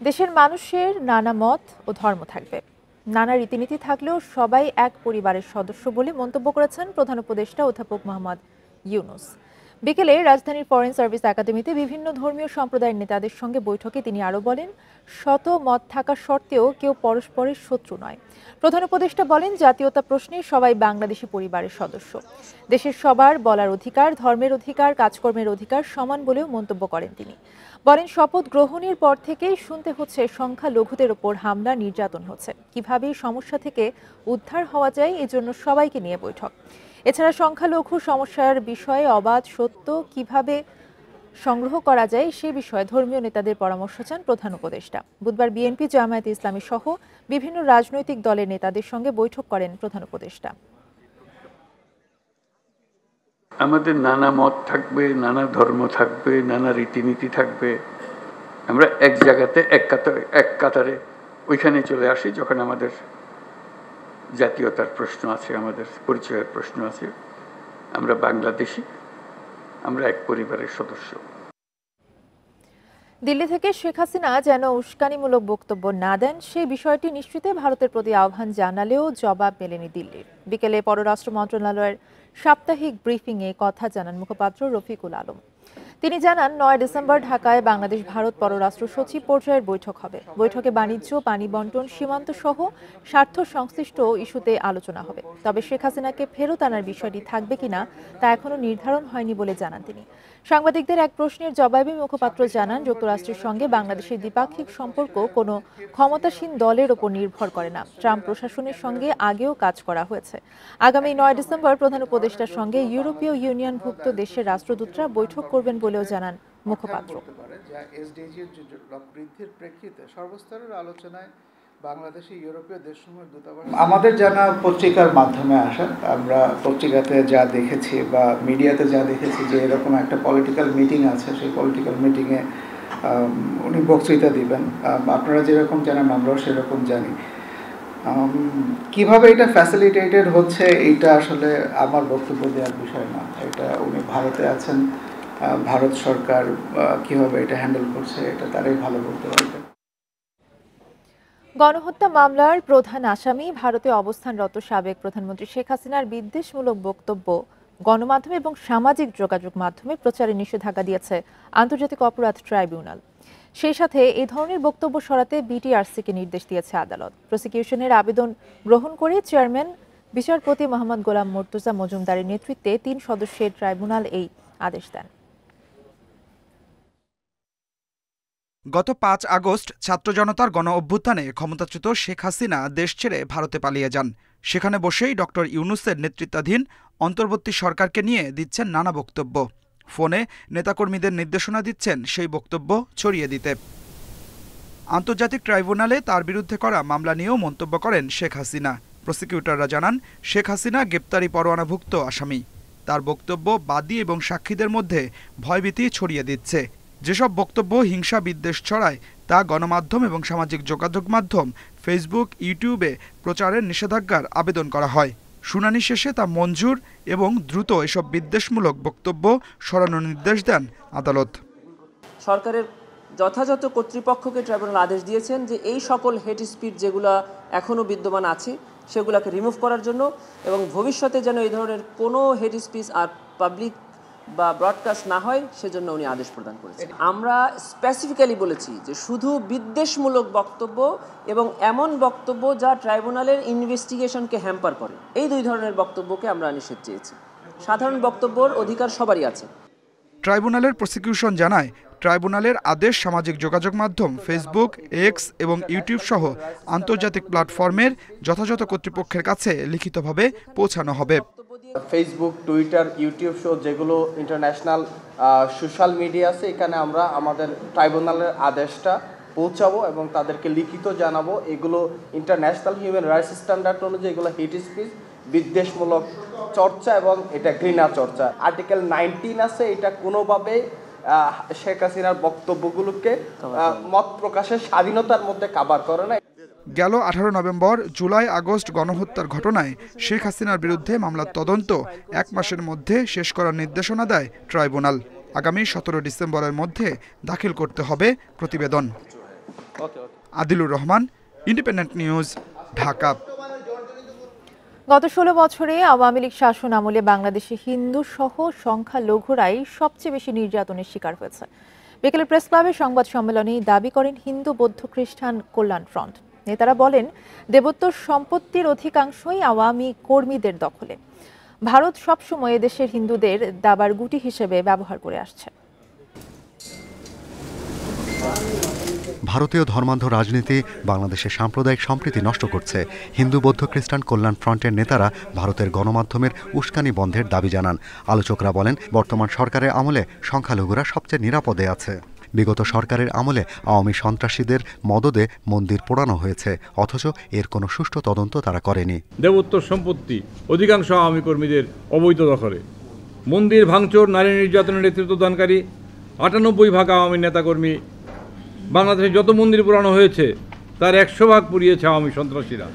দেশের মানুষের নানা মত ও ধর্ম থাকবে, নানা রীতিনীতি থাকলেও সবাই এক পরিবারের সদস্য বলে মন্তব্য করেছেন প্রধান উপদেষ্টা অধ্যাপক মোহাম্মদ ইউনূস। বিকেলে রাজধানীর ফরেন সার্ভিস একাডেমিতে বিভিন্ন ধর্মীয় সম্প্রদায়ের নেতাদের সঙ্গে বৈঠকে তিনি আরও বলেন, শত মত থাকা সত্ত্বেও কেউ পরস্পরের শত্রু নয়। প্রধান উপদেষ্টা বলেন, জাতীয়তা প্রশ্নে সবাই বাংলাদেশি পরিবারের সদস্য। দেশের সবার বলার অধিকার, ধর্মের অধিকার, কাজকর্মের অধিকার সমান বলেও মন্তব্য করেন তিনি। বলেন, শপথ গ্রহণের পর থেকেই শুনতে হচ্ছে সংখ্যালঘুদের ওপর হামলা, নির্যাতন হচ্ছে। কিভাবে সমস্যা থেকে উদ্ধার হওয়া যায় এজন্য সবাইকে নিয়ে বৈঠক। এছাড়া সংখ্যালঘু সমস্যার বিষয়ে অবাধ সত্য কিভাবে সংগ্রহ করা যায় সে বিষয়ে ধর্মীয় নেতাদের পরামর্শ চান প্রধান উপদেষ্টা। বুধবার বিএনপি, জামায়াতে ইসলামী সহ বিভিন্ন রাজনৈতিক দলের নেতাদের সঙ্গে বৈঠক করেন প্রধান উপদেষ্টা। আমাদের নানা মত থাকবে, নানা ধর্ম থাকবে, নানা রীতিনীতি থাকবে, আমরা এক জায়গাতে এক কাতারে ওইখানে চলে আসি যখন আমাদের জাতীয়তার প্রশ্ন আছে, আমাদের পরিচয়ের প্রশ্ন আছে। আমরা বাংলাদেশি, আমরা এক পরিবারের সদস্য। দিল্লি থেকে শেখ হাসিনা যেন উস্কানিমূলক বক্তব্য না দেন সেই বিষয়টি নিশ্চিতে ভারতের প্রতি আহ্বান জানালেও জবাব মেলেনি দিল্লির। বিকেলে পররাষ্ট্র মন্ত্রণালয়ের সাপ্তাহিক ব্রিফিংয়ে কথা জানান মুখপাত্র রফিকুল আলম। তিনি জানান, ৯ ডিসেম্বর ঢাকায় বাংলাদেশ ভারত পররাষ্ট্র সচিব পর্যায়ের বৈঠক হবে। বৈঠকে বাণিজ্য, পানি বন্টন, সীমান্ত সহ স্বার্থ সংশ্লিষ্ট ইস্যুতে আলোচনা হবে। তবে শেখ হাসিনাকে ফেরত আনার বিষয়টি থাকবে কিনা তা এখনো নির্ধারণ হয়নি বলে জানান তিনি। সাংবাদিকদের এক প্রশ্নের জবাবে মুখপাত্র জানান, যুক্তরাষ্ট্রের সঙ্গে বাংলাদেশের দ্বিপাক্ষিক সম্পর্ক কোনো ক্ষমতাসীন দলের ওপর নির্ভর করে না। ট্রাম্প প্রশাসনের সঙ্গে আগেও কাজ করা হয়েছে। আগামী ৯ ডিসেম্বর প্রধান উপদেষ্টার সঙ্গে ইউরোপীয় ইউনিয়নভুক্ত দেশের রাষ্ট্রদূতরা বৈঠক করবেন বলেও জানান মুখপাত্র। এসডিজির বৃদ্ধির প্রেক্ষিতে সর্বস্তরের আলোচনায় বাংলাদেশে ইউরোপীয় দেশসমূহের দূতাবাস আমাদের জানা পত্রিকার মাধ্যমে আসা, আমরা পত্রিকাতে যা দেখেছি বা মিডিয়াতে যা দেখেছি যে এরকম একটা পলিটিক্যাল মিটিং আছে, সেই পলিটিক্যাল মিটিংয়ে উনি বক্তৃতা দিবেন। আপনারা যেরকম জানেন আমরাও সেরকম জানি। কিভাবে এটা ফ্যাসিলিটেটেড হচ্ছে এটা আসলে আমার বক্তব্য দেওয়ার বিষয় না। এটা উনি ভারতে আছেন, ভারত সরকার কিভাবে এটা হ্যান্ডেল করছে এটা তারাই ভালো বলতে পারবে। গণহত্যা মামলার প্রধান আসামি, ভারতে অবস্থানরত সাবেক প্রধানমন্ত্রী শেখ হাসিনার বিদ্বেষমূলক বক্তব্য গণমাধ্যমে এবং সামাজিক যোগাযোগ মাধ্যমে প্রচারে নিষেধাজ্ঞা দিয়েছে আন্তর্জাতিক অপরাধ ট্রাইব্যুনাল। সেই সাথে এই ধরনের বক্তব্য সরাতে বিটিআরসিকে নির্দেশ দিয়েছে আদালত। প্রসিকিউশনের আবেদন গ্রহণ করে চেয়ারম্যান বিচারপতি মোহাম্মদ গোলাম মুর্তজা মজুমদারের নেতৃত্বে ৩ সদস্যের ট্রাইব্যুনাল এই আদেশ দেন। গত ৫ আগস্ট ছাত্র জনতার গণ অভ্যুত্থানে ক্ষমতাচ্যুত শেখ হাসিনা দেশ ছেড়ে ভারতে পালিয়ে যান। সেখানে বসেই ডক্টর ইউনূসের নেতৃত্বাধীন অন্তর্বর্তী সরকারকে নিয়ে দিচ্ছেন নানা বক্তব্য। ফোনে নেতাকর্মীদের নির্দেশনা দিচ্ছেন সেই বক্তব্য ছড়িয়ে দিতে। আন্তর্জাতিক ট্রাইব্যুনালে তার বিরুদ্ধে করা মামলা নিয়েও মন্তব্য করেন শেখ হাসিনা। প্রসিকিউটররা জানান, শেখ হাসিনা গ্রেপ্তারি পরোয়ানাভুক্ত আসামি। তার বক্তব্য বাদী এবং সাক্ষীদের মধ্যে ভয়ভীতি ছড়িয়ে দিচ্ছে। যেসব বক্তব্য হিংসা বিদ্বেষ ছড়ায় তা গণমাধ্যম এবং সামাজিক যোগাযোগ মাধ্যম ফেসবুক, ইউটিউবে প্রচারের নিষেধাজ্ঞার আবেদন করা হয়। শুনানি শেষে তা মঞ্জুর এবং দ্রুত এসব বিদ্বেষমূলক বক্তব্য সরানোর নির্দেশ দেন আদালত। সরকারের যথাযথ কর্তৃপক্ষকে ট্রাইব্যুনাল আদেশ দিয়েছেন যে এই সকল হেট স্পিচ যেগুলো এখনও বিদ্যমান আছে সেগুলোকে রিমুভ করার জন্য, এবং ভবিষ্যতে যেন এই ধরনের কোনো হেট স্পিচ আর পাবলিক বা ব্রডকাস্ট না হয় সেজন্য উনি আদেশ প্রদান করেছেন। আমরা স্পেসিফিক্যালি বলেছি যে শুধু বিদ্বেষমূলক বক্তব্য এবং এমন বক্তব্য যা ট্রাইব্যুনালের ইনভেস্টিগেশনকে হ্যাম্পার করে, এই 2 ধরনের বক্তব্যকে আমরা নিষেধ চেয়েছি। সাধারণ বক্তব্যের অধিকার সবারই আছে। ট্রাইব্যুনালের প্রসিকিউশন জানায়, ট্রাইব্যুনালের আদেশ সামাজিক যোগাযোগ মাধ্যম ফেসবুক, এক্স এবং ইউটিউব সহ আন্তর্জাতিক প্ল্যাটফর্মের যথাযথ কর্তৃপক্ষের কাছে লিখিতভাবে পৌঁছানো হবে। ফেসবুক, টুইটার, ইউটিউব সহ যেগুলো ইন্টারন্যাশনাল সোশ্যাল মিডিয়া আছে, এখানে আমরা আমাদের ট্রাইব্যুনালের আদেশটা পৌঁছাবো এবং তাদেরকে লিখিত জানাবো। এগুলো ইন্টারন্যাশনাল হিউম্যান রাইটস স্ট্যান্ডার্ড অনুযায়ী এগুলো হেট স্পিচ, বিদ্বেষমূলক চর্চা এবং এটা ঘৃণা চর্চা। আর্টিকেল 19 আছে, এটা কোনোভাবে শেখ হাসিনার বক্তব্যগুলোকে মত প্রকাশের স্বাধীনতার মধ্যে কাভার করে না। গেল 18 নভেম্বর, জুলাই, আগস্ট গণহত্যার ঘটনায় শেখ হাসিনার বিরুদ্ধে মামলার তদন্ত 1 মাসের মধ্যে শেষ করার নির্দেশনা দেয় ট্রাইব্যুনাল। আগামী 17 ডিসেম্বরের মধ্যে দাখিল করতে হবে প্রতিবেদন। Adilur Rahman, independent news, Dhaka. গত 16 বছরে আওয়ামী লীগ শাসন আমলে বাংলাদেশে হিন্দু সহ সংখ্যালঘুরাই সবচেয়ে বেশি নির্যাতনের শিকার হয়েছে। বিকেলে প্রেস ক্লাবে সংবাদ সম্মেলনে দাবি করেন হিন্দু বৌদ্ধ খ্রিস্টান কল্যাণ ফ্রন্ট নেতারা। বলেন, দেবোত্তর সম্পত্তির অধিকাংশই আওয়ামী কর্মীদের দখলে। ভারত সবসময় দেশের হিন্দুদের দাবার গুটি হিসেবে ব্যবহার করে আসছে। ভারতীয় ধর্মান্ধ রাজনীতি বাংলাদেশের সাম্প্রদায়িক সম্প্রীতি নষ্ট করছে। হিন্দু বৌদ্ধ খ্রিস্টান কল্যাণ ফ্রন্টের নেতারা ভারতের গণমাধ্যমের উস্কানি বন্ধের দাবি জানান। আলোচকরা বলেন, বর্তমান সরকারের আমলে সংখ্যালঘুরা সবচেয়ে নিরাপদে আছে। বিগত সরকারের আমলে আওয়ামী সন্ত্রাসীদের মদদে মন্দির পোড়ানো হয়েছে, অথচ এর কোনো সুষ্ঠু তদন্ত তারা করেনি। দেবোত্তর সম্পত্তি অধিকাংশ আওয়ামী কর্মীদের অবৈধ দখলে। মন্দির ভাঙচুর, নারী নির্যাতনের নেতৃত্ব দানকারী 98% আওয়ামী নেতাকর্মী। বাংলাদেশে যত মন্দির পোড়ানো হয়েছে তার 100% পুড়িয়েছে আওয়ামী সন্ত্রাসীরা।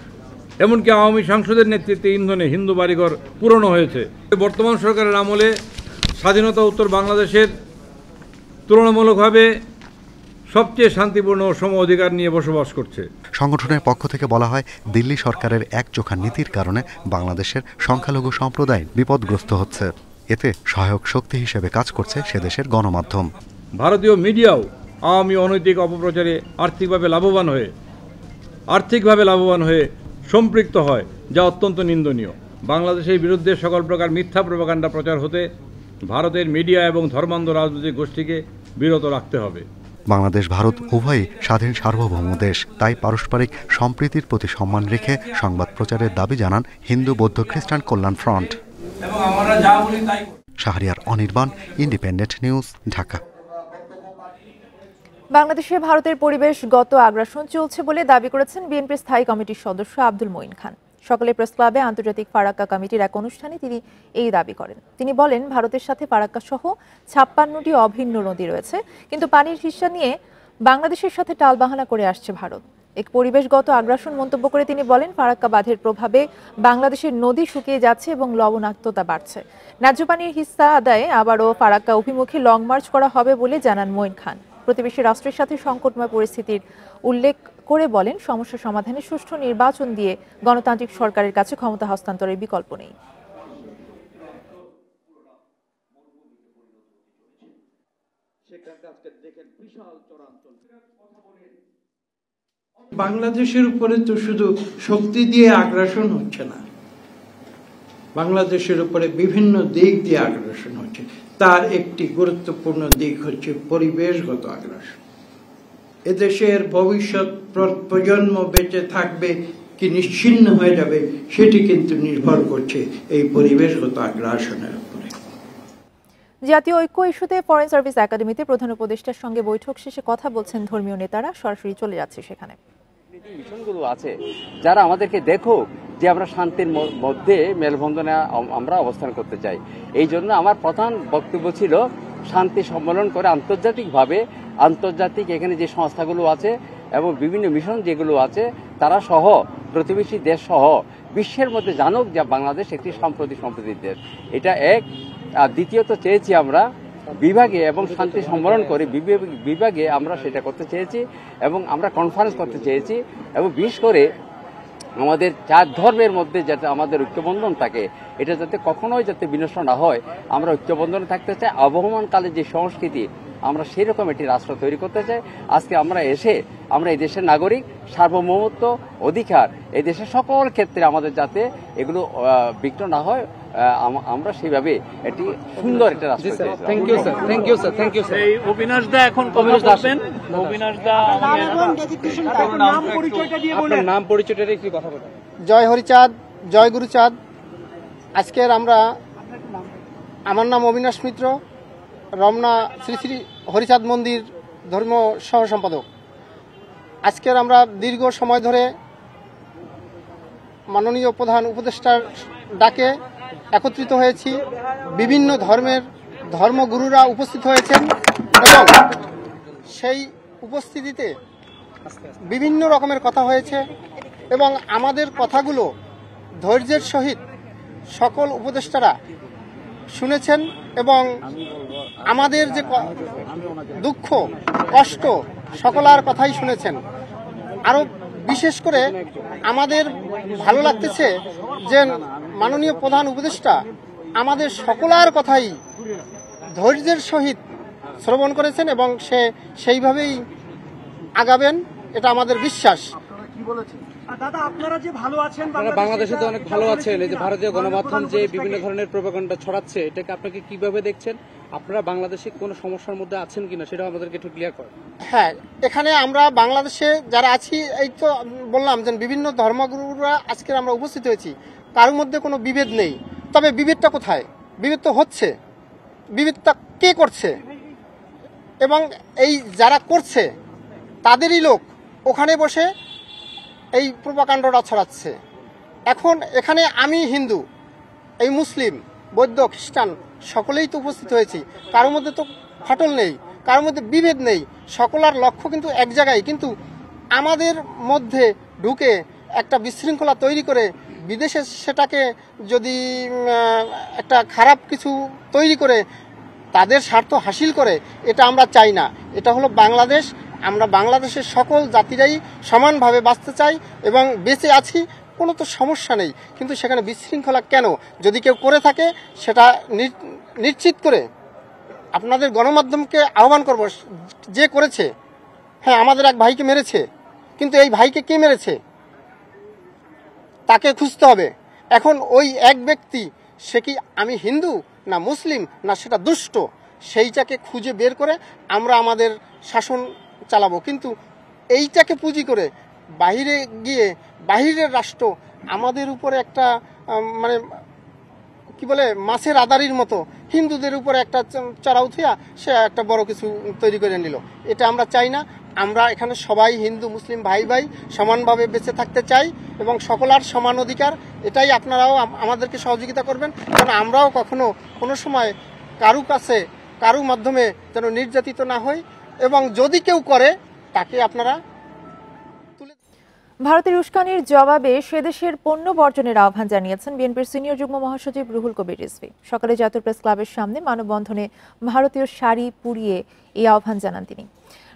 এমনকি আওয়ামী সাংসদের নেতৃত্বে ইন্ধনে হিন্দু বাড়িঘর পুরানো হয়েছে। বর্তমান সরকারের আমলে স্বাধীনতা উত্তর বাংলাদেশের তুলনামূলকভাবে সবচেয়ে শান্তিপূর্ণ ও সম অধিকার নিয়ে বসবাস করছে। সংগঠনের পক্ষ থেকে বলা হয়, দিল্লি সরকারের একচোখা নীতির কারণে বাংলাদেশের সংখ্যালঘু সম্প্রদায় বিপদগ্রস্ত হচ্ছে। এতে সহায়ক শক্তি হিসেবে কাজ করছে সে দেশের গণমাধ্যম। ভারতীয় মিডিয়াও আওয়ামী অনৈতিক অপপ্রচারে আর্থিকভাবে লাভবান হয়ে সম্পৃক্ত হয়, যা অত্যন্ত নিন্দনীয়। বাংলাদেশের বিরুদ্ধে সকল প্রকার মিথ্যা প্রপাগান্ডা প্রচার হতে ভারতের মিডিয়া এবং ধর্মান্ধ রাজনৈতিক গোষ্ঠীকে বিরত রাখতে হবে। বাংলাদেশ ভারত উভয়ই স্বাধীন সার্বভৌম দেশ, তাই পারস্পরিক সম্প্রীতির প্রতি সম্মান রেখে সংবাদ প্রচারের দাবি জানান Hindu Bouddha Christian Kalyan front. Shahriar Anirban, independent news, Dhaka. বাংলাদেশে ভারতের পরিবেশগত আগ্রাসন চলছে বলে দাবি করেছেন বিএনপির স্থায়ী কমিটির সদস্য আব্দুল মঈন খান। সকালে প্রেস ক্লাবে আন্তর্জাতিক ফারাক্কা কমিটির এক অনুষ্ঠানে তিনি এই দাবি করেন। তিনি বলেন, ভারতের সাথে ফারাক্কা সহ 56টি অভিন্ন নদী রয়েছে, কিন্তু পানির হিস্সা নিয়ে বাংলাদেশের সাথে টালবাহানা করে আসছে ভারত। এক পরিবেশগত আগ্রাসন মন্তব্য করে তিনি বলেন, ফারাক্কা বাঁধের প্রভাবে বাংলাদেশের নদী শুকিয়ে যাচ্ছে এবং লবণাক্ততা বাড়ছে। ন্যায্য পানির হিস্সা আদায়ে আবারও ফারাক্কা অভিমুখে লং মার্চ করা হবে বলে জানান মঈন খান। প্রতিবেশী রাষ্ট্রের সাথে সংকটময় পরিস্থিতির উল্লেখ করে বলেন, সমস্যা সমাধানে সুষ্ঠু নির্বাচন দিয়ে গণতান্ত্রিক সরকারের কাছে ক্ষমতা হস্তান্তরের বিকল্প নেই। বাংলাদেশের উপরে তো শুধু শক্তি দিয়ে আগ্রাসন হচ্ছে না, বাংলাদেশের উপরে বিভিন্ন দিক দিয়ে আগ্রাসন হচ্ছে। তার একটি গুরুত্বপূর্ণ দিক হচ্ছে পরিবেশগত আগ্রাসন। এদেশের ভবিষ্যৎ প্রজন্ম বেঁচে থাকবে কি নিশ্চিহ্ন হয়ে যাবে, সেটি কিন্তু নির্ভর করছে এই পরিবেশগত আগ্রাসনের উপরে। জাতীয় ঐক্য ইস্যুতে ফরেন সার্ভিস একাডেমিতে প্রধান উপদেষ্টার সঙ্গে বৈঠক শেষে কথা বলছেন ধর্মীয় নেতারা। সরাসরি চলে যাচ্ছে সেখানে। মিশনগুলো আছে যারা আমাদেরকে দেখো যে আমরা শান্তির মধ্যে মেলবন্ধনে আমরা অবস্থান করতে চাই। এই জন্য আমার প্রধান বক্তব্য ছিল শান্তি সম্মেলন করে আন্তর্জাতিক এখানে যে সংস্থাগুলো আছে এবং বিভিন্ন মিশন যেগুলো আছে তারা সহ প্রতিবেশী দেশ সহ বিশ্বের মধ্যে জানুক যে বাংলাদেশ একটি সম্প্রতির দেশ। এটা এক। আর দ্বিতীয়ত চেয়েছি আমরা বিভাগে এবং শান্তি সম্মেলন করে বিভাগে আমরা সেটা করতে চেয়েছি এবং আমরা কনফারেন্স করতে চেয়েছি এবং বিশেষ করে আমাদের 4 ধর্মের মধ্যে যাতে আমাদের ঐক্যবন্ধন থাকে, এটা যাতে কখনোই যাতে বিনষ্ট না হয়, আমরা ঐক্যবন্ধনে থাকতে চাই। আবহমানকালে যে সংস্কৃতি আমরা সেই রকম একটি রাষ্ট্র তৈরি করতে চাই। আজকে আমরা এই দেশের নাগরিক, সার্বভৌমত্ব অধিকার এই দেশের সকল ক্ষেত্রে আমাদের যাতে এগুলো বিঘ্ন না হয়, আমরা সেইভাবে একটি সুন্দর একটা রাষ্ট্র চাই। Thank you sir. এই অবিনাশ দা এখন কমেন্ট আসবেন। অবিনাশ দা আপনার নাম পরিচয়টা একটু কথা বলুন। জয় হরিচাঁদ, জয় গুরুচাঁদ। আজকের আমার নাম অবিনাশ মিত্র, রমনা শ্রী শ্রী হরিচাঁদ মন্দির ধর্ম সহ সম্পাদক। আজকের আমরা দীর্ঘ সময় ধরে মাননীয় প্রধান উপদেষ্টার ডাকে একত্রিত হয়েছি। বিভিন্ন ধর্মের ধর্মগুরুরা উপস্থিত হয়েছেন এবং সেই উপস্থিতিতে বিভিন্ন রকমের কথা হয়েছে এবং আমাদের কথাগুলো ধৈর্যের সহিত সকল উপদেষ্টারা শুনেছেন এবং আমাদের যে দুঃখ কষ্ট সকলার কথাই শুনেছেন। আরও বিশেষ করে আমাদের ভালো লাগতেছে যে মাননীয় প্রধান উপদেষ্টা আমাদের সকলার কথাই ধৈর্যের সহিত শ্রবণ করেছেন এবং সে সেইভাবেই আগাবেন, এটা আমাদের বিশ্বাস। দাদা, আপনারা যে ভালো আছেন, বাংলাদেশে তো অনেক ভালো আছেন, এই যে ভারতীয় গণমাধ্যম যে বিভিন্ন ধরনের প্রোপাগান্ডা ছড়াচ্ছে, এটাকে আপনাকে কিভাবে দেখছেন? আপনারা বাংলাদেশে কোনো সমস্যার মধ্যে আছেন কিনা সেটা আমাদেরকে একটু ক্লিয়ার করেন। হ্যাঁ, এখানে আমরা বাংলাদেশে যারা আছি, এই তো বললাম যে বিভিন্ন ধর্মগুরুরা আজকে আমরা উপস্থিত হয়েছি, কারোর মধ্যে কোনো বিভেদ নেই। তবে বিভেদটা কোথায়? বিভেদ তো হচ্ছে, বিভেদটা কে করছে? এবং এই যারা করছে তাদেরই লোক ওখানে বসে এই প্রোপাগান্ডাটা ছড়াচ্ছে। এখন এখানে আমি হিন্দু, এই মুসলিম, বৌদ্ধ, খ্রিস্টান সকলেই তো উপস্থিত হয়েছি, কারোর মধ্যে তো ফাটল নেই, কারোর মধ্যে বিভেদ নেই, সকলের লক্ষ্য কিন্তু এক জায়গায়। কিন্তু আমাদের মধ্যে ঢুকে একটা বিশৃঙ্খলা তৈরি করে বিদেশে সেটাকে যদি একটা খারাপ কিছু তৈরি করে তাদের স্বার্থ হাসিল করে, এটা আমরা চাই না। এটা হলো বাংলাদেশ, আমরা বাংলাদেশের সকল জাতিরাই সমানভাবে বাঁচতে চাই এবং বেঁচে আছি, কোনো তো সমস্যা নেই। কিন্তু সেখানে বিশৃঙ্খলা কেন? যদি কেউ করে থাকে সেটা নিশ্চিত করে আপনাদের গণমাধ্যমকে আহ্বান করব, যে করেছে, হ্যাঁ আমাদের এক ভাইকে মেরেছে, কিন্তু এই ভাইকে কে মেরেছে তাকে খুঁজতে হবে। এখন ওই এক ব্যক্তি, সে কি আমি হিন্দু না মুসলিম না সেটা দুষ্ট, সেইটাকে খুঁজে বের করে আমরা আমাদের শাসন চালাবো। কিন্তু এইটাকে পুঁজি করে বাহিরে গিয়ে বাহিরের রাষ্ট্র আমাদের উপরে একটা মানে কি বলে মাছের আদারির মতো হিন্দুদের উপরে একটা চড়াও থিয়া সে একটা বড় কিছু তৈরি করে নিল, এটা আমরা চাই না। আমরা এখানে সবাই হিন্দু মুসলিম ভাই ভাই সমানভাবে বেঁচে থাকতে চাই এবং সকলের সমান অধিকার। এটাই আপনারাও আমাদেরকে সহযোগিতা করবেন, কারণ আমরাও কখনো কোনো সময় কারু কাছে কারু মাধ্যমে যেন নির্যাতিত না হই, এবং যদি কেউ করে তাকে আপনারা ভারতের উস্কানির জবাবে সেদেশের পণ্য বর্জনের আহ্বান জানিয়েছেন বিএনপির সিনিয়র যুগ্ম মহাসচিব রুহুল কবির রিজভী। সকালে জাতীয় প্রেস ক্লাবের সামনে মানববন্ধনে ভারতীয় শাড়ি পুড়িয়ে এই আহ্বান জানান তিনি।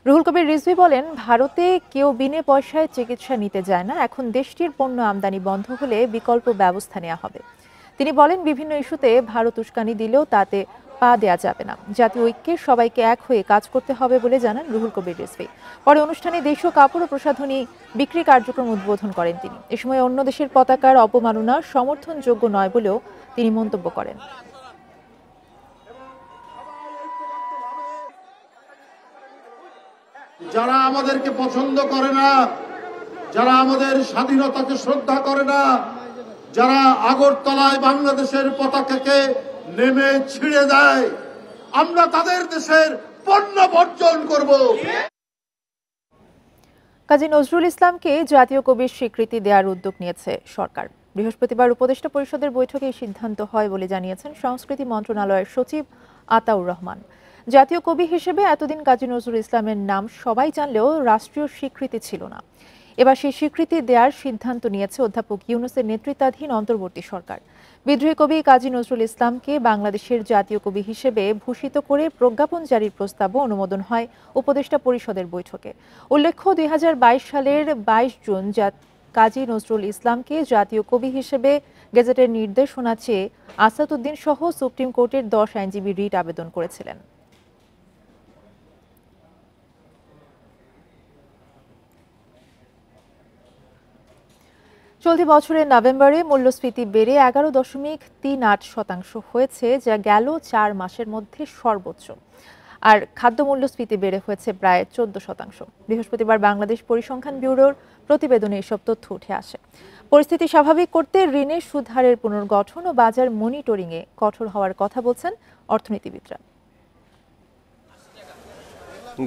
রুহুল কবির রিজভী বলেন, ভারতে কেউ বিনে পয়সায় চিকিৎসা নিতে যায় না, এখন দেশটির পণ্য আমদানি বন্ধ হলে বিকল্প ব্যবস্থা নেওয়া হবে। তিনি বলেন, বিভিন্ন ইস্যুতে ভারত উস্কানি দিলেও তাতে পা দেয়া যাবে না, জাতীয় ঐক্যে সবাইকে এক হয়ে কাজ করতে হবে বলে জানান রুহুল কবির রিজভী। পরে অনুষ্ঠানে দেশীয় কাপড় ও প্রসাধনী বিক্রি কার্যক্রম উদ্বোধন করেন তিনি। এ সময় অন্য দেশের পতাকার অপমাননা সমর্থনযোগ্য নয় বলেও তিনি মন্তব্য করেন। যারা আমাদেরকে পছন্দ করে না, যারা আমাদের স্বাধীনতাকে শ্রদ্ধা করে না, যারা আগরতলায় বাংলাদেশের পতাকাকে নেমে ছিঁড়ে দেয়, আমরা তাদের দেশের পণ্য বর্জন করব। কাজী নজরুল ইসলামকে জাতীয় কবির স্বীকৃতি দেওয়ার উদ্যোগ নিয়েছে সরকার। বৃহস্পতিবার উপদেষ্টা পরিষদের বৈঠকে এই সিদ্ধান্ত হয় বলে জানিয়েছেন সংস্কৃতি মন্ত্রণালয়ের সচিব আতাউর রহমান। জাতীয় কবি হিসেবে এতদিন কাজী নজরুল ইসলামের নাম সবাই জানলেও রাষ্ট্রীয় স্বীকৃতি ছিল না। এবার সেই স্বীকৃতি দেওয়ার সিদ্ধান্ত নিয়েছে অধ্যাপক ইউনূসের নেতৃত্বাধীন অন্তর্বর্তী সরকার। বিদ্রোহী কবি কাজী নজরুল ইসলামকে বাংলাদেশের জাতীয় কবি হিসেবে ভূষিত করে প্রজ্ঞাপন জারির প্রস্তাবও অনুমোদন হয় উপদেষ্টা পরিষদের বৈঠকে। উল্লেখ্য, 2022 সালের 22 জুন কাজী নজরুল ইসলামকে জাতীয় কবি হিসেবে গেজেটের নির্দেশনা চেয়ে আসাদউদ্দিন সহ সুপ্রিম কোর্টের 10 আইনজীবী রিট আবেদন করেছিলেন। চলতি বছরের নভেম্বরে মূল্যস্ফীতি বেড়ে 11.38% হয়েছে, যা গেল 4 মাসের মধ্যে সর্বোচ্চ। আর খাদ্য মূল্যস্ফীতি বেড়ে হয়েছে প্রায় 14%। বৃহস্পতিবার বাংলাদেশ পরিসংখ্যান ব্যুরোর প্রতিবেদনে এসব তথ্য উঠে আসে। পরিস্থিতি স্বাভাবিক করতে ঋণের সুদ হারের পুনর্গঠন ও বাজার মনিটরিংয়ে কঠোর হওয়ার কথা বলছেন অর্থনীতিবিদরা।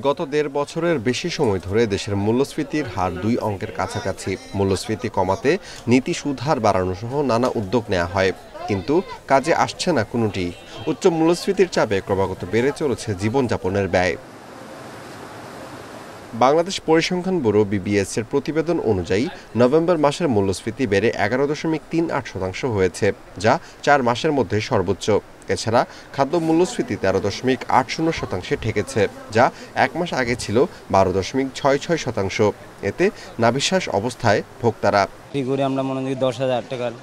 গত 1.5 বছরের বেশি সময় ধরে দেশের মূল্যস্ফীতির হার 2 অঙ্কের কাছাকাছি। মূল্যস্ফীতি কমাতে নীতি সুদ হার বাড়ানো সহ নানা উদ্যোগ নেওয়া হয়, কিন্তু কাজে আসছে না কোনোটি। উচ্চ মূল্যস্ফীতির চাপে ক্রমাগত বেড়ে চলেছে জীবনযাপনের ব্যয়। বাংলাদেশ পরিসংখ্যান ব্যুরো BBS এর প্রতিবেদন অনুযায়ী নভেম্বর মাসের মূল্যস্ফীতি বেড়ে 11.38% হয়েছে, যা 4 মাসের মধ্যে সর্বোচ্চ। এছাড়া খাদ্য মূল্যস্ফীতি 13.80% ঠেকেছে, যা এক মাস আগে ছিল 12.66%। এতে নাভিশ্বাস অবস্থায় ভোক্তারা। করে আমরা মনে করি 10,000 টাকার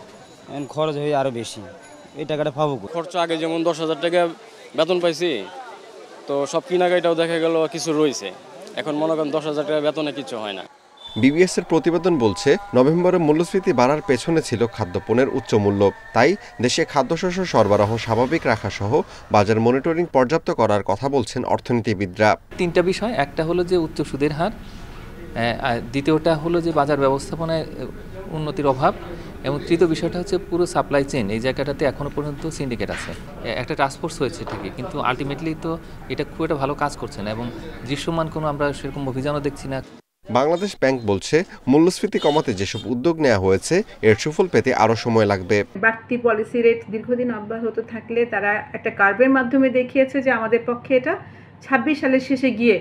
খরচ হয়ে আরো বেশি, এই টাকাটা পাবো। খরচ আগে যেমন 10,000 টাকা বেতন পাইছি, তো সব কেনাকাটাও দেখা গেল কিছু রয়েছে। এখন মনে করেন 10,000 টাকা বেতনে কিছু হয় না। বিবিএস এর প্রতিবেদন বলছে, নভেম্বরে মূল্যস্ফীতি বাড়ার পেছনে ছিল খাদ্যপণ্যের উচ্চ মূল্য। তাই দেশে খাদ্যশস্য সরবরাহ স্বাভাবিক রাখা সহ বাজার মনিটরিং পর্যাপ্ত করার কথা বলছেন অর্থনীতিবিদরা। তিনটা বিষয়, একটা হলো যে উচ্চ সুদের হার, দ্বিতীয়টা হলো যে বাজার ব্যবস্থাপনায় উন্নতির অভাব, এবং তৃতীয় বিষয়টা হচ্ছে পুরো সাপ্লাই চেইন। এই জায়গাটাতে এখনো পর্যন্ত সিন্ডিকেট আছে। একটা টাস্কফোর্স হয়েছে ঠিকই, কিন্তু আলটিমেটলি তো এটা খুব একটা ভালো কাজ করছে না, এবং দৃশ্যমান কোনো আমরা সেরকম অভিযানও দেখছি না। বাংলাদেশ ব্যাংক বলছে, মূল্যস্ফীতি কমাতে যেসব উদ্যোগ নেওয়া হয়েছে এর সুফল পেতে আরো সময় লাগবে। বাড়তি পলিসি রেট দীর্ঘদিন অব্যাহত থাকলে তারা একটা কার্ভের মাধ্যমে দেখিয়েছে যে আমাদের পক্ষে এটা 26 সালের শেষে গিয়ে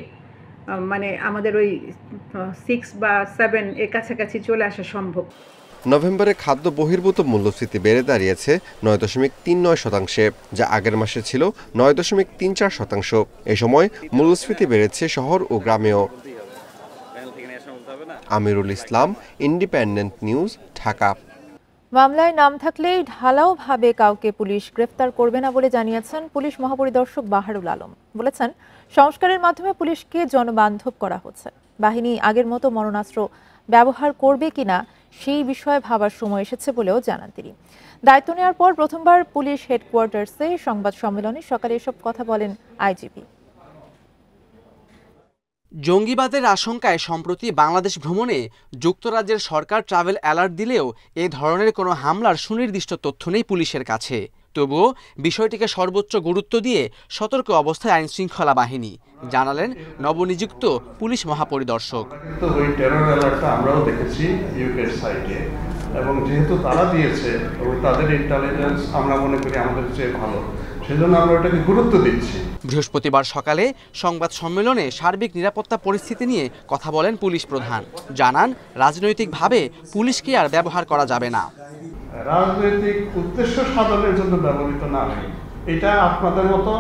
মানে আমাদের ওই 6 বা 7 এর কাছাকাছি চলে আসা সম্ভব। নভেম্বরে খাদ্য বহির্ভূত মূল্যস্ফীতি বেড়ে দাঁড়িয়েছে 9.39%, যা আগের মাসে ছিল 9.34%। এ সময় মূল্যস্ফীতি বেড়েছে শহর ও গ্রামেও। Amirul Islam, independent news, Dhaka. মামলায় নাম থাকলেই ঢালাওভাবে কাউকে পুলিশ গ্রেফতার করবে না বলে জানিয়েছেন পুলিশ মহাপরিদর্শক বাহারুল আলম। বলেছেন, সংস্কারের মাধ্যমে পুলিশকে জনবান্ধব করা হচ্ছে। বাহিনী আগের মতো মরণাস্ত্র ব্যবহার করবে কিনা সেই বিষয়ে ভাবার সময় এসেছে বলেও জানান তিনি। দায়িত্ব নেওয়ার পর প্রথমবার পুলিশ হেডকোয়ার্টার্সে সংবাদ সম্মেলনে সকালে এসব কথা বলেন আইজিপি। জঙ্গিবাদের আশঙ্কায় সম্প্রতি বাংলাদেশ ভ্রমণে যুক্তরাজ্যের সরকার ট্রাভেল অ্যালার্ট দিলেও এ ধরনের কোনো হামলার সুনির্দিষ্ট তথ্য নেই পুলিশের কাছে। তবুও বিষয়টিকে সর্বোচ্চ গুরুত্ব দিয়ে সতর্ক অবস্থায় আইন শৃঙ্খলা বাহিনী, জানালেন নবনিযুক্ত পুলিশ মহাপরিদর্শক। ওই টেরর অ্যালার্টটা আমরাও দেখেছি ইউকের সাইটে, এবং যেহেতু তারা দিয়েছে তাদের ইন্টেলিজেন্স আমরা মনে করি আমাদের চেয়ে ভালো, সেজন্য আমরা এটাকে গুরুত্ব দিচ্ছি। বৃহস্পতিবার সকালে সংবাদ সম্মেলনে সার্বিক নিরাপত্তা পরিস্থিতি নিয়ে কথা বলেন পুলিশ প্রধান। জানান, রাজনৈতিকভাবে পুলিশকে আর ব্যবহার করা যাবে না। রাজনৈতিক উদ্দেশ্য সাধনের জন্য ব্যবহৃত না হয়, এটা আপনাদের মতো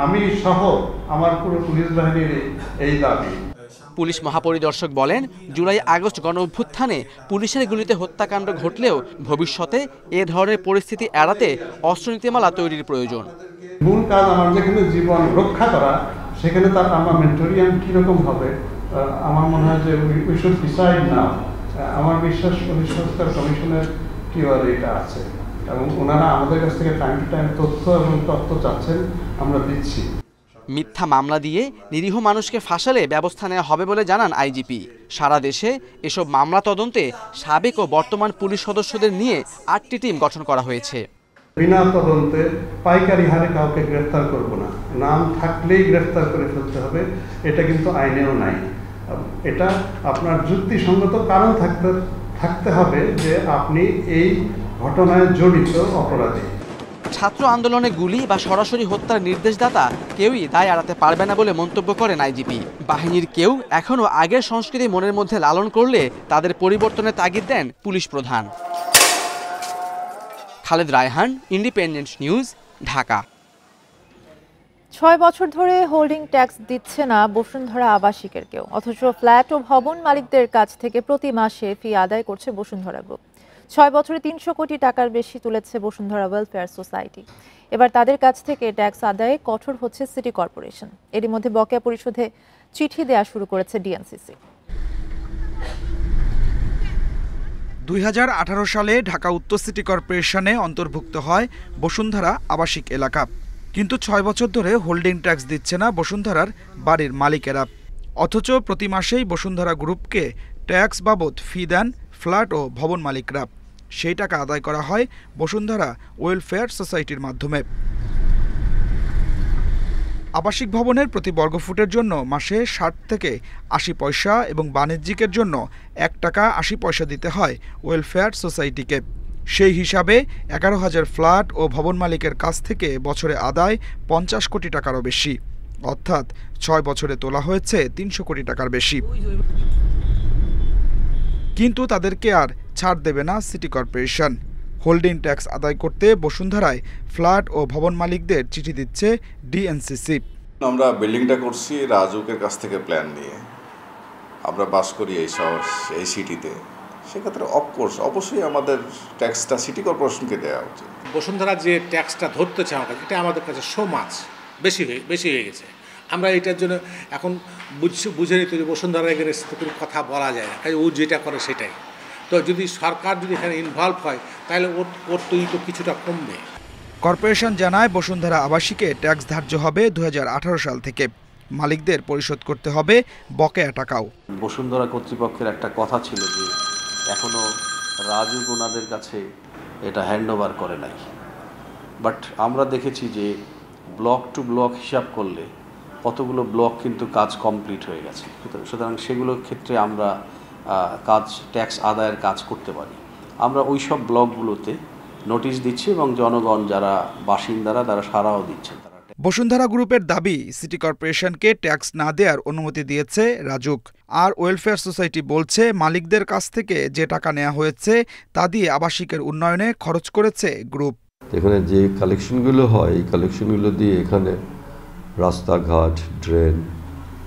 আমি সহ আমার পুরো পুলিশ বাহিনীর এই দাবি। পুলিশ মহাপরিদর্শক বলেন, জুলাই আগস্ট গণঅভ্যুত্থানে পুলিশের গুলিতে হত্যাকাণ্ড ঘটলেও ভবিষ্যতে এ ধরনের পরিস্থিতি এড়াতে অস্ত্রনীতিমালা তৈরির প্রয়োজন। মূল কাজ আমার যেখানে জীবন রক্ষা করা, সেখানে তার আর্মামেন্টোরিয়াম কিরকম হবে, আমার মনে হয় যে উই শুড ডিসাইড নাও। আমার বিশ্বাস পুলিশ সংস্কার কমিশনের এটা আছে, এবং ওনারা আমাদের কাছ থেকে টাইম টু টাইম তথ্য এবং তথ্য চাচ্ছেন, আমরা দিচ্ছি। মিথ্যা মামলা দিয়ে নিরীহ মানুষকে ফাঁসালে ব্যবস্থা নেওয়া হবে বলে জানান আইজিপি। সারা দেশে এসব মামলা তদন্তে সাবেক ও বর্তমান পুলিশ সদস্যদের নিয়ে 8টি টিম গঠন করা হয়েছে। বিনা তদন্তে পাইকারি হারে কাউকে গ্রেফতার করব না, নাম থাকলেই গ্রেফতার করে ফেলতে হবে, এটা কিন্তু আইনেও নাই। এটা আপনার যুক্তিসঙ্গত কারণ থাকতে হবে যে আপনি এই ঘটনায় জড়িত অপরাধী। ছাত্র আন্দোলনে গুলি বা সরাসরি হত্যার নির্দেশদাতা কেউই দায় এড়াতে পারবে না বলে মন্তব্য করেন আইজিপি। বাহিনীর কেউ এখনও আগের সংস্কৃতি মনের মধ্যে লালন করলে তাদের পরিবর্তনের তাগিদ দেন পুলিশ প্রধান। Khaled Raihan, independent news, Dhaka. 6 বছর ধরে হোল্ডিং ট্যাক্স দিচ্ছে না বসুন্ধরা আবাসিকের কেউ, অথচ ফ্ল্যাট ও ভবন মালিকদের কাছ থেকে প্রতি মাসে ফি আদায় করছে বসুন্ধরা গ্রুপ। 6 বছরে 300 কোটি টাকার বেশি তুলেছে বসুন্ধরা ওয়েলফেয়ার সোসাইটি। এবার তাদের কাছ থেকে ট্যাক্স আদায়ে কঠোর হচ্ছে সিটি কর্পোরেশন। এরই মধ্যে বকেয়া পরিশোধে চিঠি দেওয়া শুরু করেছে ডিএনসিসি। 2018 সালে ঢাকা উত্তর সিটি কর্পোরেশনে অন্তর্ভুক্ত হয় বসুন্ধরা আবাসিক এলাকা। কিন্তু 6 বছর ধরে হোল্ডিং ট্যাক্স দিচ্ছে না বসুন্ধরার বাড়ির মালিকেরা, অথচ প্রতি মাসেই বসুন্ধরা গ্রুপকে ট্যাক্স বাবদ ফি দেন ফ্ল্যাট ও ভবন মালিকরা। সেই টাকা আদায় করা হয় বসুন্ধরা ওয়েলফেয়ার সোসাইটির মাধ্যমে। আবাসিক ভবনের প্রতি বর্গফুটের জন্য মাসে 60 থেকে 80 পয়সা এবং বাণিজ্যিকের জন্য 1 টাকা 80 পয়সা দিতে হয় ওয়েলফেয়ার সোসাইটিকে। সেই হিসাবে 11,000 ফ্ল্যাট ও ভবন মালিকের কাছ থেকে বছরে আদায় 50 কোটি টাকারও বেশি, অর্থাৎ 6 বছরে তোলা হয়েছে 300 কোটি টাকার বেশি। কিন্তু তাদেরকে আর ছাড় দেবে না সিটি কর্পোরেশন। হোল্ডিং ট্যাক্স আদায় করতে বসুন্ধরায় ফ্ল্যাট ও ভবন মালিকদের চিঠি দিচ্ছে ডিএনসিসি। আমরা বিল্ডিংটা করছি রাজুকের কাছ থেকে প্ল্যান নিয়ে, আমরা বাস করি এই সিটিতে, সেক্ষেত্রে অফকোর্স অবশ্যই আমাদের ট্যাক্সটা সিটি কর্পোরেশনকে দেওয়া উচিত। বসুন্ধরা যে ট্যাক্সটা ধরতেছে আমার কাছে, এটা আমাদের কাছে সো মাছ বেশি হয়ে গেছে। আমরা এটার জন্য এখন বুঝে নিতে যে বসুন্ধরা এগেনস্টে কোনো কথা বলা যায় না, ও যেটা করে সেটাই। তো যদি সরকার যদি এখানে ইনভলভ হয় তাহলে ওর তো কিছুটা কমবে। কর্পোরেশন জানায় বসুন্ধরা আবাসিকে ট্যাক্স ধার্য হবে 2018 সাল থেকে। মালিকদের পরিশোধ করতে হবে বকেয়া টাকাও। বসুন্ধরা কর্তৃপক্ষের একটা কথা ছিল যে এখনো রাজু ওনাদের কাছে এটা হ্যান্ডওভার করে নাই, বাট আমরা দেখেছি যে ব্লক টু ব্লক হিসাব করলে কতগুলো ব্লক কিন্তু কাজ কমপ্লিট হয়ে গেছে। সুতরাং সেগুলোর ক্ষেত্রে আমরা ট্যাক্স আদায়ের কাজ করতে পারি। আমরা ওই সব ব্লকগুলোতে নোটিশ দিচ্ছি এবং জনগণ যারা বাসিন্দারা তারা সাড়াও দিচ্ছেন। বসুন্ধরা গ্রুপের দাবি, সিটি কর্পোরেশনকে ট্যাক্স না দেওয়ার অনুমতি দিয়েছে রাজুক। আর ওয়েলফেয়ার সোসাইটি বলছে মালিকদের কাছ থেকে যে টাকা নেওয়া হয়েছে তা দিয়ে আবাসিকের উন্নয়নে খরচ করেছে গ্রুপ। এখানে যে কালেকশনগুলো হয় এই কালেকশনগুলো দিয়ে এখানে রাস্তাঘাট, ড্রেন,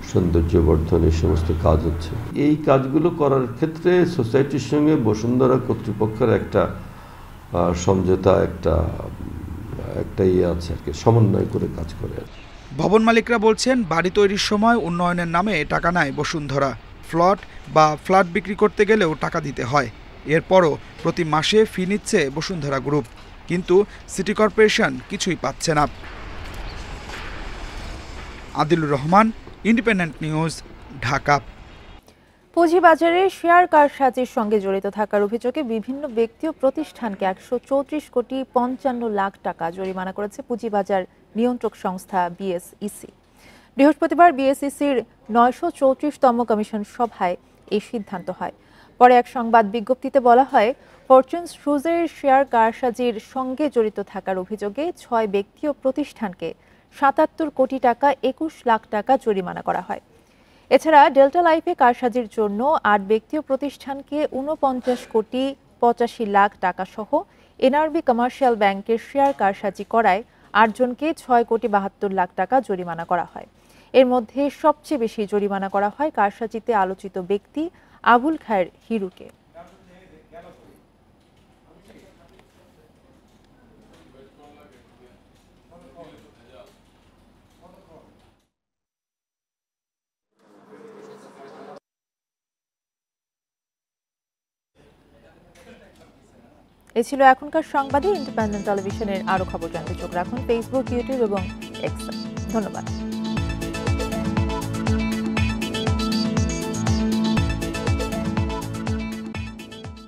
সৌন্দর্যবর্ধন এই সমস্ত কাজ হচ্ছে। এই কাজগুলো করার ক্ষেত্রে সোসাইটির সঙ্গে বসুন্ধরা কর্তৃপক্ষের একটা সমঝোতা একটা ইয়ে আছে আর কি, সমন্বয় করে কাজ করে। ভবন মালিকরা বলছেন বাড়ি তৈরির সময় উন্নয়নের নামে টাকা নেয় বসুন্ধরা। ফ্ল্যাট বিক্রি করতে গেলেও টাকা দিতে হয়। এরপরও প্রতি মাসে ফি নিচ্ছে বসুন্ধরা গ্রুপ, কিন্তু সিটি কর্পোরেশন কিছুই পাচ্ছে না। Adilur Rahman, independent news, Dhaka. পুঁজিবাজারে শেয়ার কারসাজির সঙ্গে জড়িত থাকার অভিযোগে বিভিন্ন ব্যক্তি ও প্রতিষ্ঠানকে 134 কোটি 55 লাখ টাকা জরিমানা করেছে পুঁজিবাজার নিয়ন্ত্রক সংস্থা বিএসইসি। বৃহস্পতিবার বিএসইসির 934তম কমিশন সভায় এই সিদ্ধান্ত হয়। পরে এক সংবাদ বিজ্ঞপ্তিতে বলা হয়, ফরচুন শুজের শেয়ার কারসাজির সঙ্গে জড়িত থাকার অভিযোগে 6 ব্যক্তি ও প্রতিষ্ঠানকে 77 কোটি টাকা 21 লাখ টাকা জরিমানা করা হয়। এছাড়া ডেল্টা লাইফে কারসাজির জন্য 8 ব্যক্তি ও প্রতিষ্ঠানকে 49 কোটি 85 লাখ টাকা সহ এনআরবি কমার্শিয়াল ব্যাংকের শেয়ার কারসাজি করায় 8 জনকে 6 কোটি 72 লাখ টাকা জরিমানা করা হয়। এর মধ্যে সবচেয়ে বেশি জরিমানা করা হয় কারসাজিতে আলোচিত ব্যক্তি আবুল খায়ের হিরুকে। এ ছিল এখনকার সংবাদে। ইন্ডিপেন্ডেন্ট টেলিভিশনের আরো খবর জানতে চোখ রাখুন ফেসবুক, ইউটিউব এবং এক্স। ধন্যবাদ।